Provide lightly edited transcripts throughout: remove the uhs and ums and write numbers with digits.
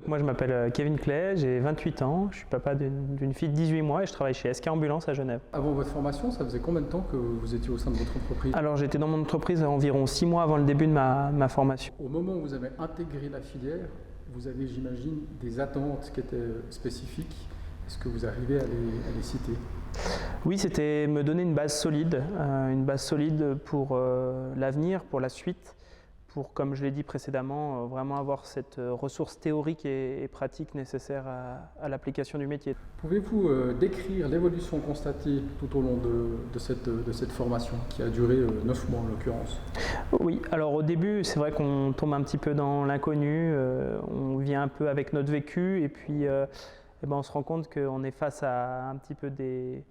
Moi je m'appelle Kevin Clay, j'ai 28 ans, je suis papa d'une fille de 18 mois et je travaille chez SK Ambulance à Genève. Avant votre formation, ça faisait combien de temps que vous étiez au sein de votre entreprise? Alors j'étais dans mon entreprise environ 6 mois avant le début de ma formation. Au moment où vous avez intégré la filière, vous avez, j'imagine, des attentes qui étaient spécifiques. Est-ce que vous arrivez à les citer? Oui, c'était me donner une base solide pour l'avenir, pour la suite, pour, comme je l'ai dit précédemment, vraiment avoir cette ressource théorique et pratique nécessaire à l'application du métier. Pouvez-vous décrire l'évolution constatée tout au long de cette formation qui a duré 9 mois en l'occurrence? Oui, alors au début, c'est vrai qu'on tombe un petit peu dans l'inconnu, on vient un peu avec notre vécu et puis on se rend compte qu'on est face à un petit peu des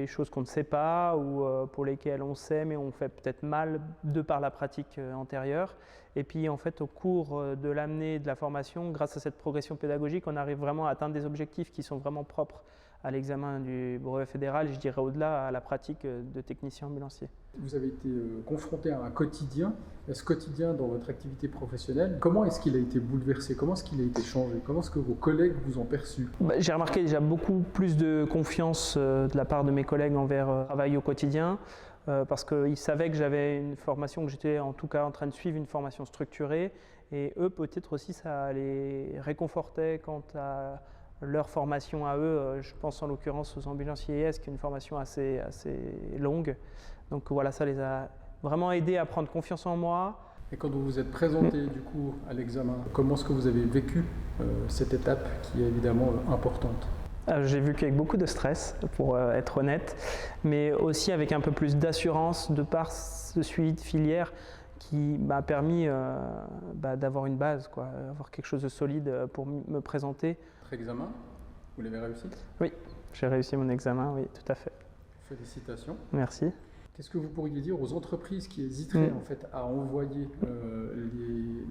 choses qu'on ne sait pas ou pour lesquelles on sait mais on fait peut-être mal de par la pratique antérieure. Et puis en fait au cours de l'année de la formation, grâce à cette progression pédagogique, on arrive vraiment à atteindre des objectifs qui sont vraiment propres à l'examen du brevet fédéral, je dirais au-delà à la pratique de technicien ambulancier. Vous avez été confronté à un quotidien. Ce quotidien dans votre activité professionnelle, comment est-ce qu'il a été bouleversé? Comment est-ce qu'il a été changé? Comment est-ce que vos collègues vous ont perçu? J'ai remarqué déjà beaucoup plus de confiance de la part de mes collègues envers le travail au quotidien parce qu'ils savaient que j'avais une formation, que j'étais en tout cas en train de suivre une formation structurée et eux peut-être aussi ça les réconfortait quant à leur formation à eux, je pense en l'occurrence aux ambulanciers ES, qui est une formation assez longue. Donc voilà, ça les a vraiment aidés à prendre confiance en moi. Et quand vous vous êtes présenté du coup à l'examen, comment est-ce que vous avez vécu cette étape qui est évidemment importante? J'ai vécu avec beaucoup de stress, pour être honnête, mais aussi avec un peu plus d'assurance de par ce suivi de filière qui m'a permis d'avoir une base, avoir quelque chose de solide pour me présenter. Votre examen, vous l'avez réussi? Oui, j'ai réussi mon examen, oui, tout à fait. Félicitations. Merci. Qu'est-ce que vous pourriez dire aux entreprises qui hésiteraient en fait à envoyer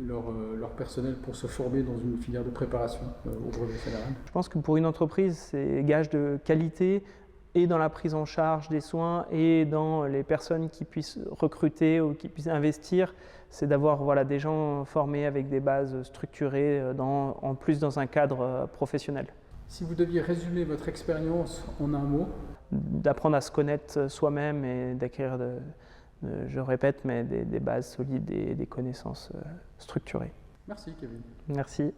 leur personnel pour se former dans une filière de préparation au brevet fédéral? Je pense que pour une entreprise, c'est gage de qualité et dans la prise en charge des soins et dans les personnes qui puissent recruter ou qui puissent investir, c'est d'avoir des gens formés avec des bases structurées, en plus dans un cadre professionnel. Si vous deviez résumer votre expérience en un mot? D'apprendre à se connaître soi-même et d'acquérir, je répète, mais des bases solides et des connaissances structurées. Merci Kevin. Merci.